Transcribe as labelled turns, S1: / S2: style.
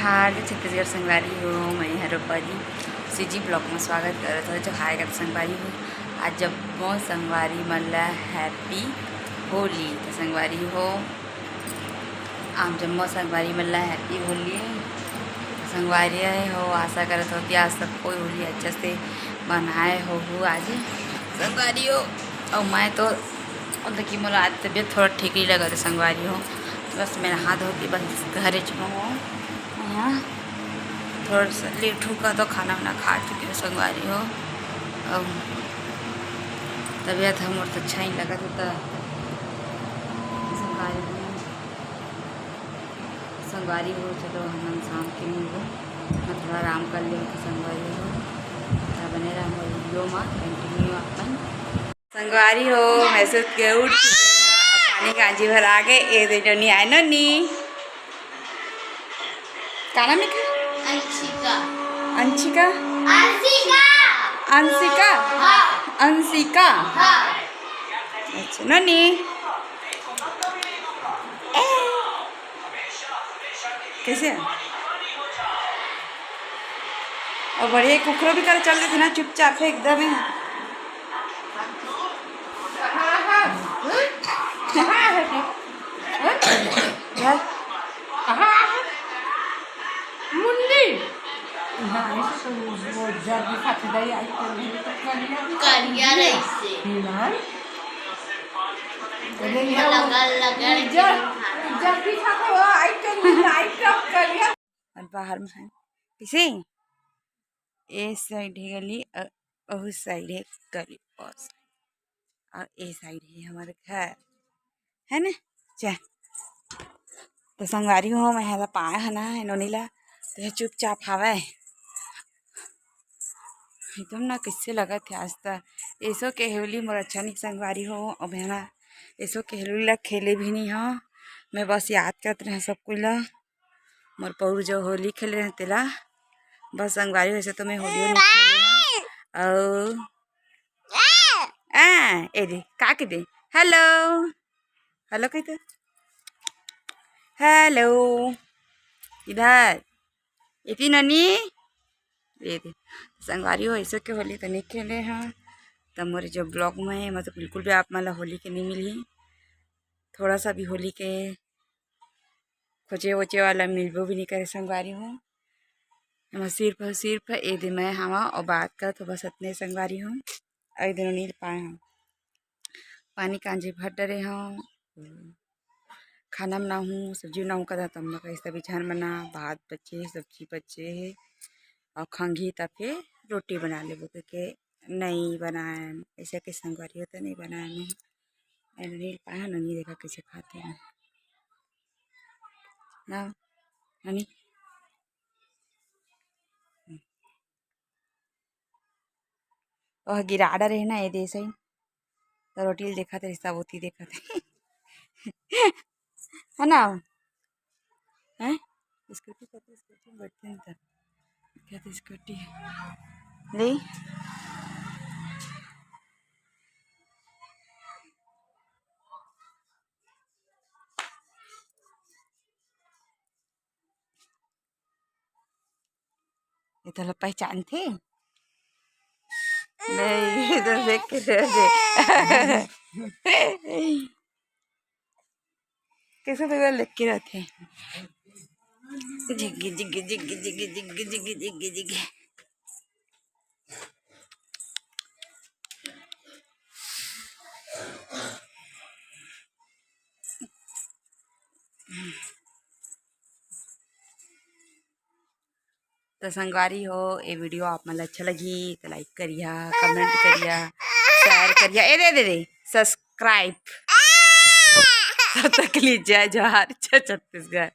S1: जोहार छत्तीसगढ़ संगवारी हो। मैं रूपा जी सीजी ब्लॉग में स्वागत करत हो। जो हाय कर संगवारी हो, आज जब मो संगवारी मल्ला हैप्पी होली तो संगवारी हो आम जम्मो संगवारी मल्ला हैप्पी होली संगवारी हो। आशा करत हो कि आज सब कोई होली अच्छे से मनाए हो आज संगवारी हो। और मैं तो देखिए मोला आज तबीयत थोड़ा ठीक नहीं लगा था संगवारी हो, तो बस मैं नहा धो के बस घरे चुका हूँ। यहाँ थोड़ा सा लेट होगा तो खाना वाना खा चुकी हूँ संगवारी हो। तबीयत हम और तो अच्छा ही लगा था संगवारी हो। चलो हम शाम के नहीं हो मैं थोड़ा आराम कर ले संगवारी हो। बने रहा वीडियो में कंटिन्यू अपन संगवारी हो। मैसेज के उठ पानी कांजी भर आ गए ए दे ननी आए ननी का नाम लिखा अंशिका अंशिका अंशिका अंशिका अंशिका अच्छा ननी कैसे और बढ़िया कुकरो भी कर चल देते ना चुपचाप है एकदम बाहर में है किसी ए साइड है गली और उस साइड है गली और ए साइड है हमारे घर है ना। चल तो संगवारी हो मैं है पाया है ना नोनीला तो चुपचाप हवा एकदम ना किससे लगा थे आज तक ऐसो के होली मोर अच्छा नहीं संगवारी हो। और मैं ऐसो के होली ला खेले भी नहीं हो। मैं बस याद करते रहे सब कुछ ला मोर पौर जो होली खेले रहे तेला बस संगवारी वैसे तो मैं होली नहीं खेले और ए दे का के दे हेलो हेलो कही तो हेलो इधर इतनी ननी दे दे संगवारी हो। ऐसे के होली तो नहीं खेले हैं तब मोरे जो ब्लॉग में है मतलब बिल्कुल भी आप मला होली के नहीं मिली थोड़ा सा भी होली के खोचे वोचे वाला मिलबो भी नहीं करे संगवारी हो। हम सिर्फ ए दिन मैं हवा और बात कर तो बस इतने संगवारी हूँ। अ दिन नील पाए हम पानी कांजी भर डरे हूँ खाना बना हूँ सब्जी बनाऊँ कदा तब मैं कैसा बिछान बना भात बच्चे सब्जी बच्चे है और खंघी तब फिर रोटी बना ले बोल के नहीं बनाए ऐसे के संगवारी होता नहीं बनाए मैं नील पाया ना नहीं देखा कैसे खाते हैं ना ननी और गिराडा रहे ना ये देश ही तो रोटी देखा थे रिश्ता होती देखा थे है ना हैं स्कूटी बैठते हैं तब क्या थी स्कूटी ले ये तो लोग पहचान थे नहीं इधर देख के दे कैसे तो लिख के रहते जिग्गी जिग्गी जिग्गी जिग्गी जिग्गी जिग्गी जिग्गी जिग्गी तो संगवारी हो ये वीडियो आप मतलब अच्छा लगी तो लाइक करिए कमेंट करिए शेयर करिए ए दे दे दे सब्सक्राइब तब तक लीजिए जोहार छत्तीसगढ़।